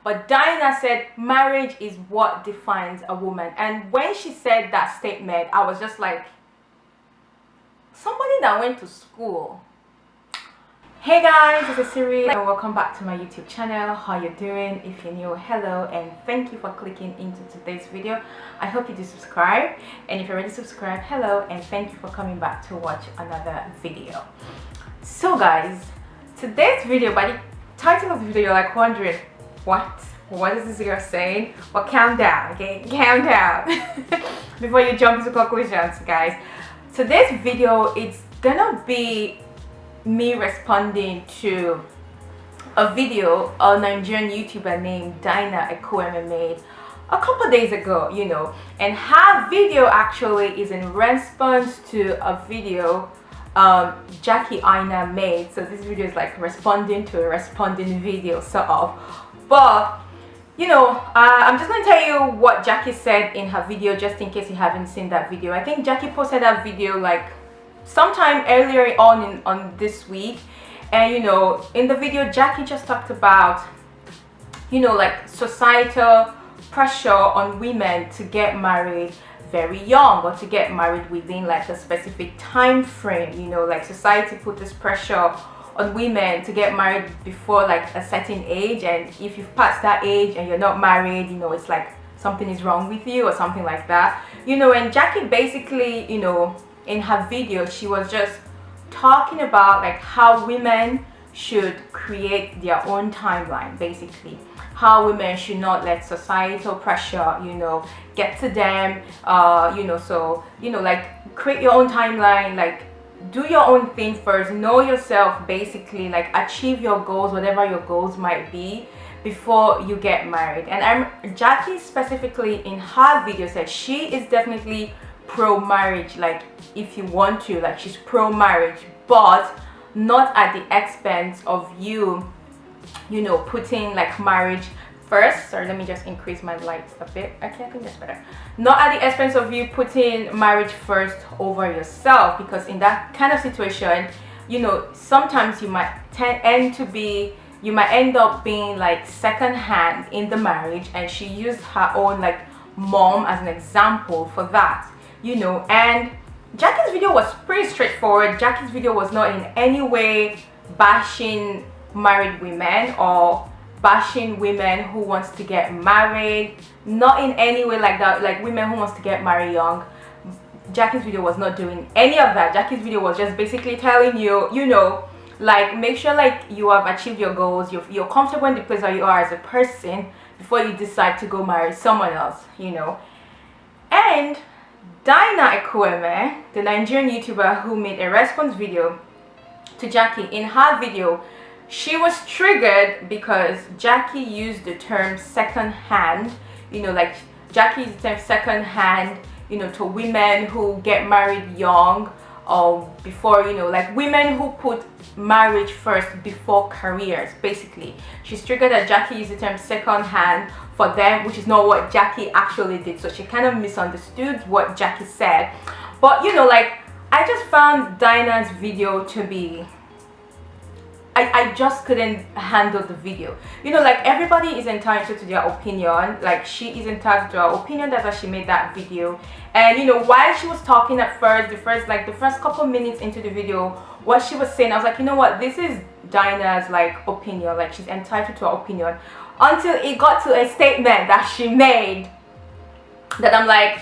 But Dyna said marriage is what defines a woman. And when she said that statement, I was just like, somebody that went to school. Hey guys, this is Siri and welcome back to my YouTube channel. How you doing? If you're new, hello and thank you for clicking into today's video. I hope you do subscribe, and if you're already subscribed, hello and thank you for coming back to watch another video. So guys, today's video, by the title of the video, you're like wondering, what is this girl saying? Well, calm down, okay? Calm down before you jump into conclusions, guys. Today's video, it's gonna be me responding to a video a Nigerian YouTuber named Dyna Ekwueme made a couple days ago, you know, and her video actually is in response to a video Jackie Aina made. So this video is like responding to a responding video, sort of. But you know, I'm just going to tell you what Jackie said in her video, just in case you haven't seen that video. I think Jackie posted that video like sometime earlier on this week, and you know, in the video Jackie just talked about, you know, like societal pressure on women to get married very young or to get married within like a specific time frame. You know, like society put this pressure on women to get married before like a certain age, and if you've passed that age and you're not married, you know, it's like something is wrong with you or something like that, you know. And Jackie basically, you know, in her video she was just talking about like how women should create their own timeline, basically how women should not let societal pressure, you know, get to them, you know. So, you know, like create your own timeline, like do your own thing first, know yourself, basically like achieve your goals, whatever your goals might be, before you get married. And Jackie specifically in her video said she is definitely pro-marriage, like if you want to, like she's pro-marriage, but not at the expense of you know, putting like marriage first. Sorry, let me just increase my lights a bit. Okay, I think that's better. Not at the expense of you putting marriage first over yourself, because in that kind of situation, you know, sometimes you might you might end up being like second hand in the marriage. And she used her own like mom as an example for that, you know. And Jackie's video was pretty straightforward. Jackie's video was not in any way bashing married women or bashing women who wants to get married, not in any way like that, like women who wants to get married young. Jackie's video was not doing any of that. Jackie's video was just basically telling you, you know, like make sure like you have achieved your goals, you're comfortable in the place where you are as a person before you decide to go marry someone else, you know. And Dyna Ekwueme, the Nigerian YouTuber who made a response video to Jackie, in her video she was triggered because Jackie used the term second hand, you know, like Jackie used the term second hand, you know, to women who get married young or before, you know, like women who put marriage first before careers. Basically she's triggered that Jackie used the term second hand for them, which is not what Jackie actually did. So she kind of misunderstood what Jackie said. But you know, like I just found Dyna's video to be, I just couldn't handle the video. You know, like everybody is entitled to their opinion. Like she is entitled to her opinion. That's why she made that video. And you know, while she was talking at first, the first couple minutes into the video, what she was saying, I was like, you know what, this is Dyna's like opinion, like she's entitled to her opinion, until it got to a statement that she made that I'm like,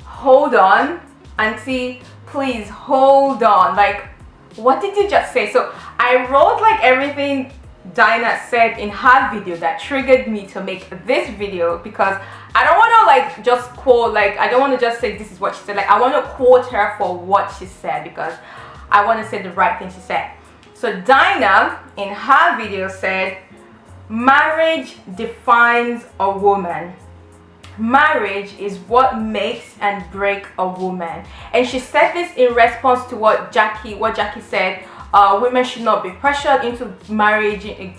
hold on, auntie, please hold on, like what did you just say? So I wrote like everything Dyna said in her video that triggered me to make this video, because I don't want to like just quote, like I don't want to just say this is what she said, like I want to quote her for what she said, because I want to say the right thing she said. So Dyna in her video said, marriage defines a woman. Marriage is what makes and breaks a woman. And she said this in response to what Jackie said. Women should not be pressured into marriage. Women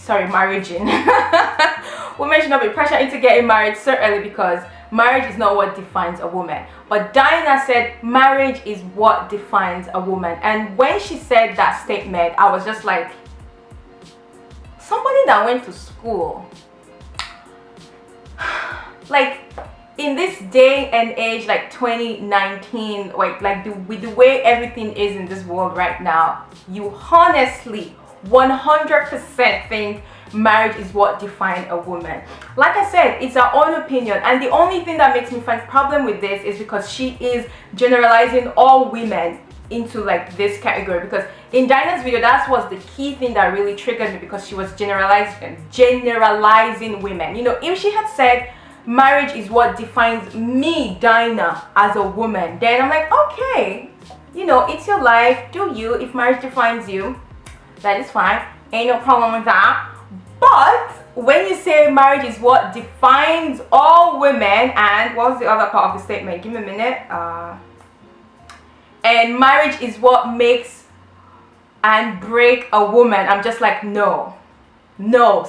should not be pressured into getting married so early, because marriage is not what defines a woman. But Dyna said marriage is what defines a woman. And when she said that statement, I was just like, somebody that went to school. in this day and age, like 2019, with the way everything is in this world right now, you honestly 100% think marriage is what defines a woman. Like I said, it's our own opinion, and the only thing that makes me find problem with this is because she is generalizing all women into like this category. Because in Dyna's video, that was the key thing that really triggered me, because she was generalizing women. You know, if she had said marriage is what defines me, Dyna, as a woman, then I'm like, okay, you know, it's your life, do you. If marriage defines you, that is fine, ain't no problem with that. But when you say marriage is what defines all women, and what was the other part of the statement? Give me a minute. And marriage is what makes and break a woman. I'm just like, no,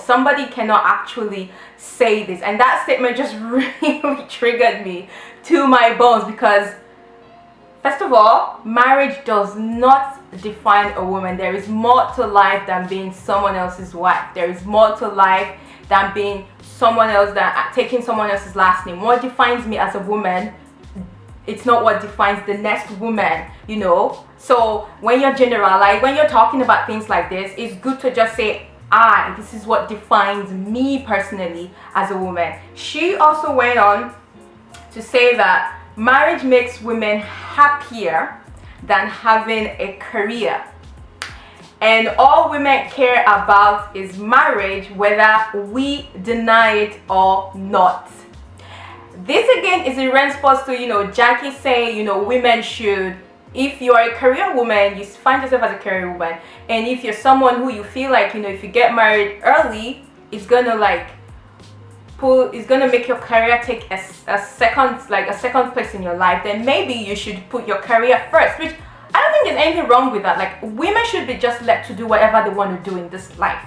somebody cannot actually say this. And that statement just really triggered me to my bones, because first of all, marriage does not define a woman. There is more to life than being someone else's wife. There is more to life than being someone else, than taking someone else's last name. What defines me as a woman, it's not what defines the next woman, you know. So when you're generalizing, when you're talking about things like this, it's good to just say, this is what defines me personally as a woman. She also went on to say that marriage makes women happier than having a career, and all women care about is marriage, whether we deny it or not. This again is in response to, you know, Jackie saying, you know, women should, if you're a career woman, you find yourself as a career woman, and if you're someone who you feel like, you know, if you get married early, it's gonna like it's gonna make your career take a second place in your life, then maybe you should put your career first, which I don't think there's anything wrong with that. Like, women should be just left to do whatever they want to do in this life,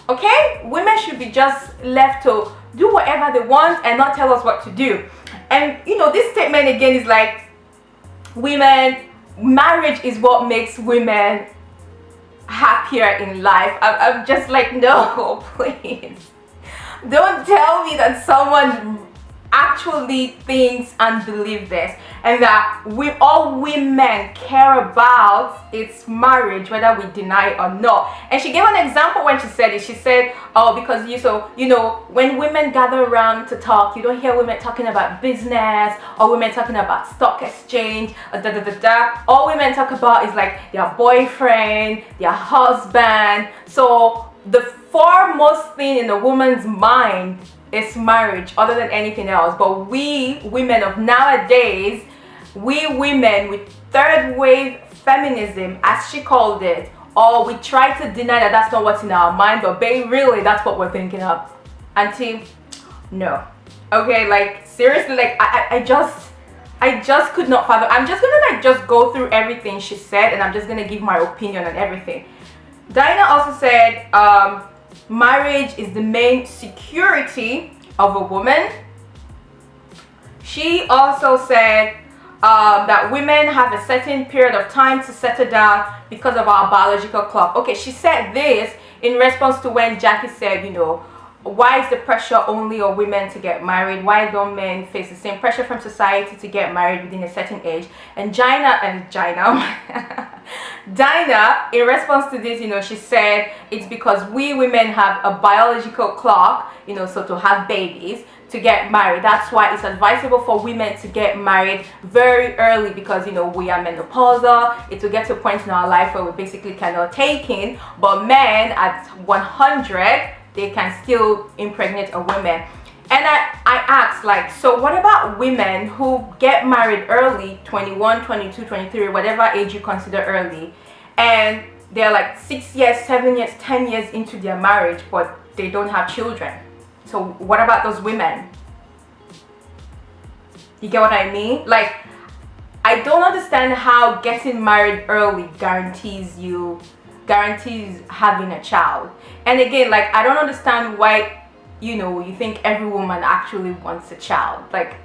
okay? Women should be just left to do whatever they want and not tell us what to do. And you know, this statement again is like, marriage is what makes women happier in life. I'm just like, no, please. Don't tell me that someone actually thinks and believes this, and that all women care about it's marriage, whether we deny it or not. And she gave an example when she said it. She said, oh, because you know, when women gather around to talk, you don't hear women talking about business or women talking about stock exchange or All women talk about is like their boyfriend, their husband. So the foremost thing in a woman's mind is marriage, other than anything else. But we women of nowadays, we women with third wave feminism, as she called it, or we try to deny that that's not what's in our mind, but babe, really that's what we're thinking of. Auntie, no. Okay, like seriously, like I just could not fathom. I'm just gonna like just go through everything she said, and I'm just gonna give my opinion on everything. Dyna also said marriage is the main security of a woman. She also said that women have a certain period of time to settle down because of our biological clock. Okay, she said this in response to when Jackie said, you know, why is the pressure only on women to get married? Why don't men face the same pressure from society to get married within a certain age? And Dyna, in response to this, you know, she said it's because we women have a biological clock, you know, so to have babies, to get married. That's why it's advisable for women to get married very early, because, you know, we are menopausal. It will get to a point in our life where we basically cannot take in, but men at 100, they can still impregnate a woman. And I asked, like, so what about women who get married early, 21, 22, 23, whatever age you consider early, and they're like 6 years, 7 years, 10 years into their marriage, but they don't have children? So what about those women? You get what I mean? Like, I don't understand how getting married early guarantees having a child. And again, like, I don't understand why, you know, you think every woman actually wants a child. Like,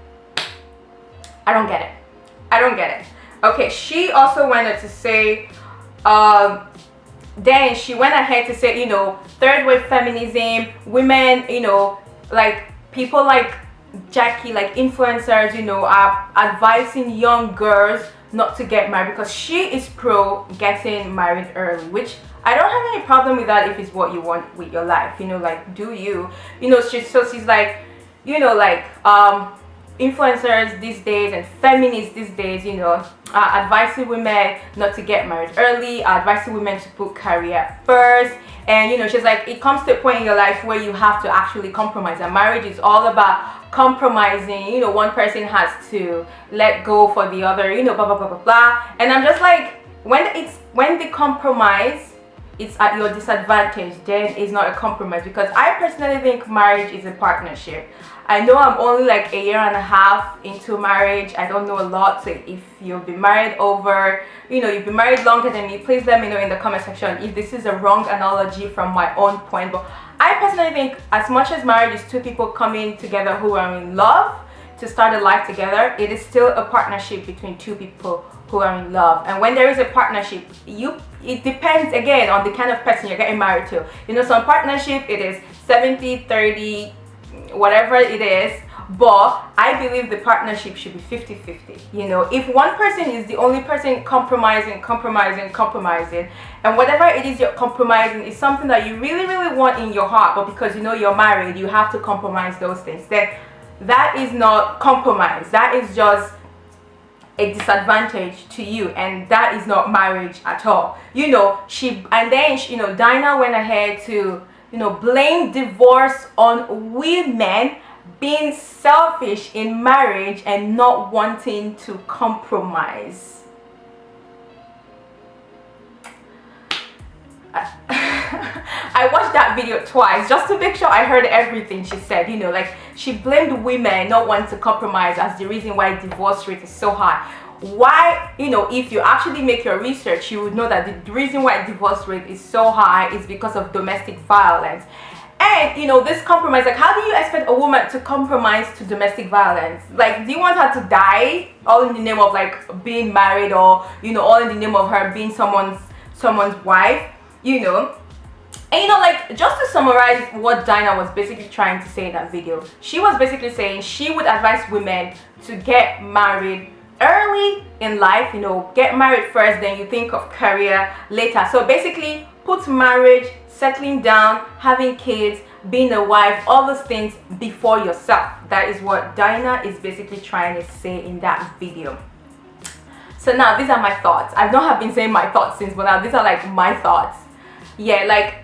I don't get it. Okay, she also wanted to say, then she went ahead to say, you know, third wave feminism, women, you know, like people like Jackie, like influencers, you know, are advising young girls not to get married because she is pro getting married early, which I don't have any problem with that if it's what you want with your life, you know, like do you know. She's like, you know, like influencers these days and feminists these days, you know, advising women not to get married early, advising women to put career first. And you know, she's like, it comes to a point in your life where you have to actually compromise, and marriage is all about compromising. You know, one person has to let go for the other, you know, blah blah blah blah blah. And I'm just like, when the compromise it's at your disadvantage, then it's not a compromise. Because I personally think marriage is a partnership. I know I'm only like a year and a half into marriage. I don't know a lot. So if you've been married over, you know, you've been married longer than me, please let me know in the comment section if this is a wrong analogy from my own point. But I personally think as much as marriage is two people coming together who are in love to start a life together, it is still a partnership between two people who are in love. And when there is a partnership, it depends again on the kind of person you're getting married to. You know, some partnership it is 70-30, whatever it is, but I believe the partnership should be 50-50. You know, if one person is the only person compromising, and whatever it is you're compromising is something that you really want in your heart, but because you know you're married you have to compromise those things, then that is not compromise. That is just a disadvantage to you, and that is not marriage at all. You know, you know, Dyna went ahead to, you know, blame divorce on women being selfish in marriage and not wanting to compromise. I watched that video twice just to make sure I heard everything she said. You know, like she blamed women not wanting to compromise as the reason why divorce rate is so high. Why, you know, if you actually make your research, you would know that the reason why divorce rate is so high is because of domestic violence. And you know, this compromise, like how do you expect a woman to compromise to domestic violence? Like, do you want her to die all in the name of like being married, or you know, all in the name of her being someone's wife, you know? And you know, like, just to summarize what Dyna was basically trying to say in that video, she was basically saying she would advise women to get married early in life. You know, get married first, then you think of career later. So basically put marriage, settling down, having kids, being a wife, all those things before yourself. That is what Dyna is basically trying to say in that video. So now these are my thoughts. I don't have been saying my thoughts since, but now these are like my thoughts. Yeah, like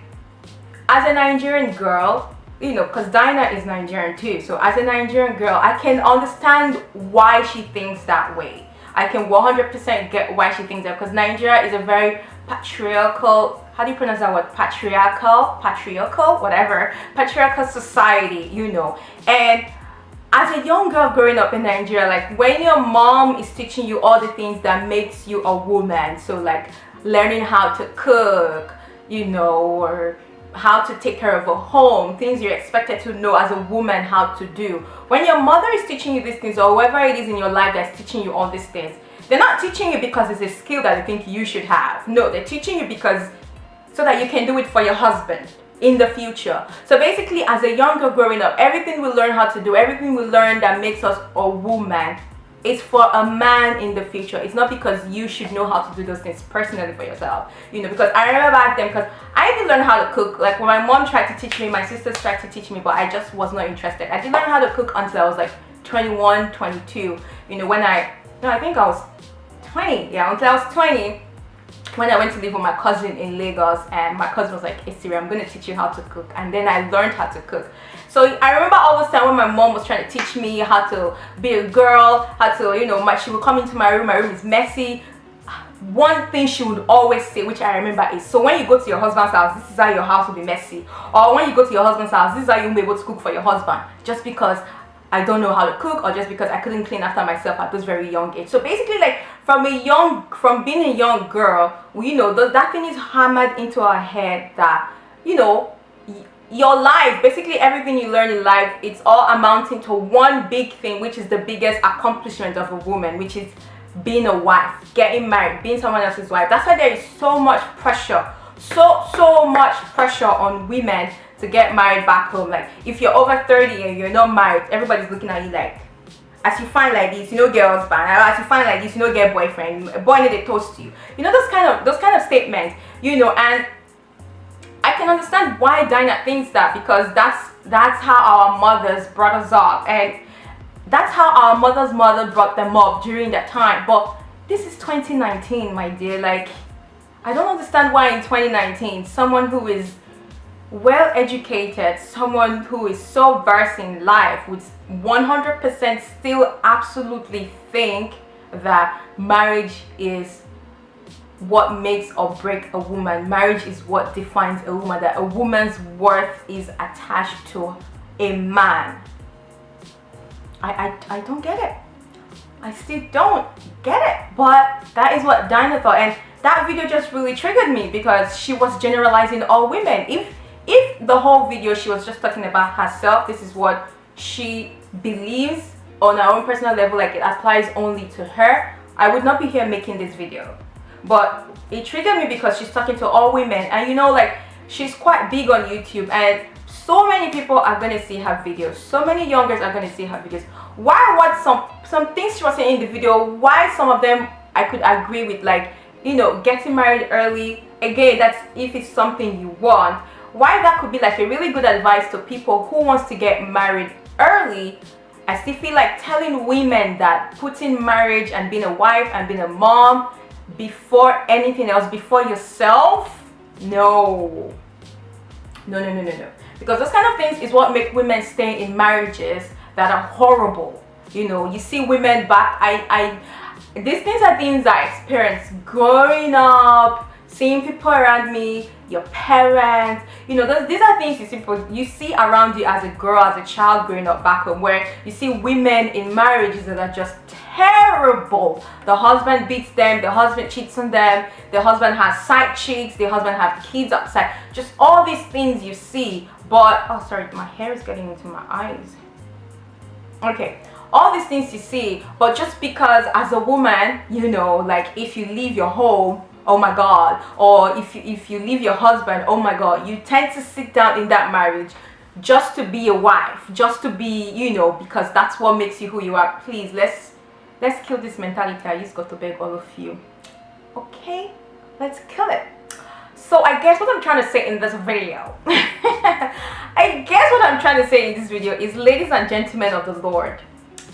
as a Nigerian girl, you know, because Dyna is Nigerian too, so as a Nigerian girl, I can understand why she thinks that way. I can 100% get why she thinks that, because Nigeria is a very patriarchal, how do you pronounce that word? Patriarchal, whatever, patriarchal society, you know. And as a young girl growing up in Nigeria, like when your mom is teaching you all the things that makes you a woman, so like learning how to cook, you know, or how to take care of a home, things you're expected to know as a woman how to do. When your mother is teaching you these things, or whoever it is in your life that's teaching you all these things, they're not teaching you because it's a skill that they think you should have. No, they're teaching you because so that you can do it for your husband in the future. So basically, as a young girl growing up, everything we learn how to do, everything we learn that makes us a woman, is for a man in the future. It's not because you should know how to do those things personally for yourself, you know. Because I remember back then, because I didn't learn how to cook. Like when my mom tried to teach me, my sisters tried to teach me, but I just was not interested. I didn't learn how to cook until I was like 21, 22, you know, when I think I was 20, yeah, until I was 20, when I went to live with my cousin in Lagos, and my cousin was like, hey Siri, I'm going to teach you how to cook. And then I learned how to cook. So I remember all this time when my mom was trying to teach me how to be a girl, how to, you know, she would come into my room is messy. One thing she would always say, which I remember, is, so when you go to your husband's house, this is how your house will be messy. Or when you go to your husband's house, this is how you won't be able to cook for your husband. Just because I don't know how to cook, or just because I couldn't clean after myself at this very young age. So basically, like from being a young girl, you know, that thing is hammered into our head that, you know, your life, basically everything you learn in life, it's all amounting to one big thing, which is the biggest accomplishment of a woman, which is being a wife, getting married, being someone else's wife. That's why there is so much pressure, so much pressure on women to get married back home. Like if you're over 30 and you're not married, everybody's looking at you like, as you find like this, you know, get husband. As you find like this, you know, get boyfriend. A boy need to toast you. You know, those kind of statements. You know, and I can understand why Dyna thinks that, because that's how our mothers brought us up, and that's how our mother's mother brought them up during that time. But this is 2019, my dear. Like, I don't understand why in 2019 someone who is well educated, someone who is so versed in life would 100% still absolutely think that marriage is what makes or break a woman. Marriage is what defines a woman, that a woman's worth is attached to a man. I don't get it. I still don't get it. But that is what Dyna thought, and that video just really triggered me because she was generalizing all women. If the whole video she was just talking about herself, this is what she believes on her own personal level, like it applies only to her, I would not be here making this video. But it triggered me because she's talking to all women, and you know, like, she's quite big on YouTube, and so many people are going to see her videos. So many young girls are going to see her videos. Why what some things she was saying in the video, why some of them I could agree with, like, you know, getting married early. Again, that's if it's something you want. Why that could be like a really good advice to people who wants to get married early. I still feel like telling women that putting marriage and being a wife and being a mom before anything else, before yourself, no. Because those kind of things is what make women stay in marriages that are horrible. You know, you see women back, these things are things I experienced growing up, seeing people around me, your parents, you know, these are things you see around you as a girl, as a child growing up back home, where you see women in marriages that are just terrible. The husband beats them, the husband cheats on them, the husband has side chicks, the husband has kids outside, just all these things you see. But, oh sorry, my hair is getting into my eyes. Okay, all these things you see, but just because as a woman, you know, like if you leave your home, oh my god, or if you leave your husband, oh my god, you tend to sit down in that marriage just to be a wife, just to be, you know, because that's what makes you who you are. Please, let's kill this mentality. I just got to beg all of you, okay, let's kill it. So I guess what I'm trying to say in this video is, ladies and gentlemen of the Lord,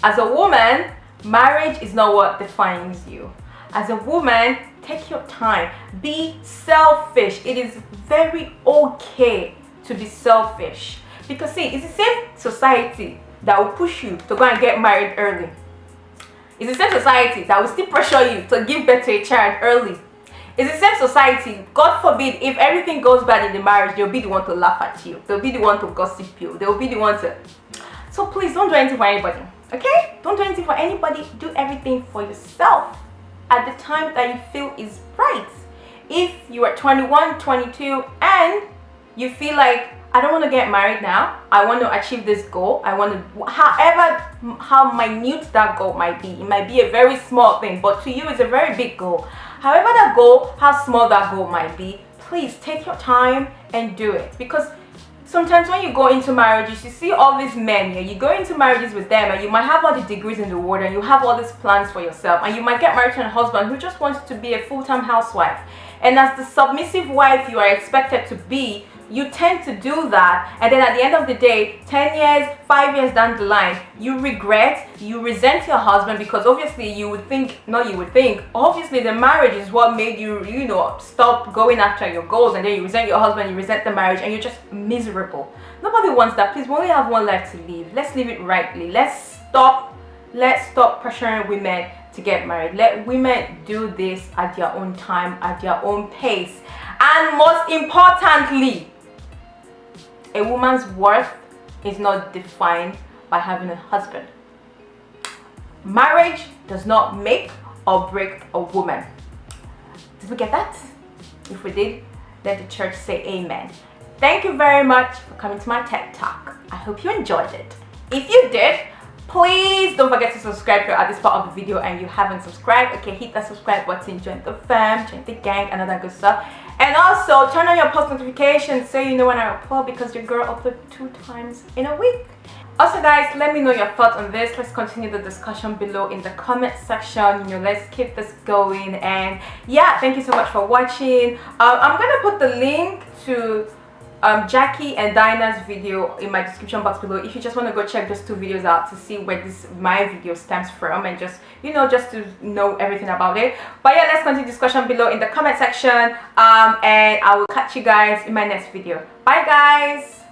as a woman, marriage is not what defines you. As a woman, take your time, be selfish. It is very okay to be selfish, because see, it's the same society that will push you to go and get married early. It's the same society that will still pressure you to give birth to a child early. It's the same society, God forbid, if everything goes bad in the marriage, they'll be the one to laugh at you. They'll be the one to gossip you. They'll be the one to... So please, don't do anything for anybody, okay? Don't do anything for anybody. Do everything for yourself at the time that you feel is right. If you are 21, 22, and you feel like, I don't want to get married now, I want to achieve this goal, I want to, how minute that goal might be, it might be a very small thing, but to you it's a very big goal. However that goal, how small that goal might be, please take your time and do it. Because sometimes when you go into marriages, you see all these men here, you go into marriages with them and you might have all the degrees in the world and you have all these plans for yourself, and you might get married to a husband who just wants to be a full-time housewife. And as the submissive wife you are expected to be, you tend to do that, and then at the end of the day, 10 years, 5 years down the line, you regret, you resent your husband, because obviously obviously the marriage is what made you, you know, stop going after your goals, and then you resent your husband, you resent the marriage, and you're just miserable. Nobody wants that. Please, we only have one life to live. Let's live it rightly. Let's stop pressuring women to get married. Let women do this at their own time, at their own pace. And most importantly, a woman's worth is not defined by having a husband. Marriage does not make or break a woman. Did we get that? If we did, let the church say amen. Thank you very much for coming to my TED Talk. I hope you enjoyed it. If you did, Please don't forget to subscribe if you're at this part of the video and you haven't subscribed. Okay, hit that subscribe button, join the fam, join the gang, and all that good stuff. And also turn on your post notifications so you know when I upload, because your girl uploads 2 times in a week. Also guys, let me know your thoughts on this. Let's continue the discussion below in the comment section. You know, let's keep this going. And yeah, thank you so much for watching. I'm gonna put the link to Jackie and Dyna's video in my description box below if you just want to go check those 2 videos out to see where my video stems from, and just, you know, just to know everything about it. But yeah, let's continue discussion below in the comment section, and I will catch you guys in my next video. Bye guys.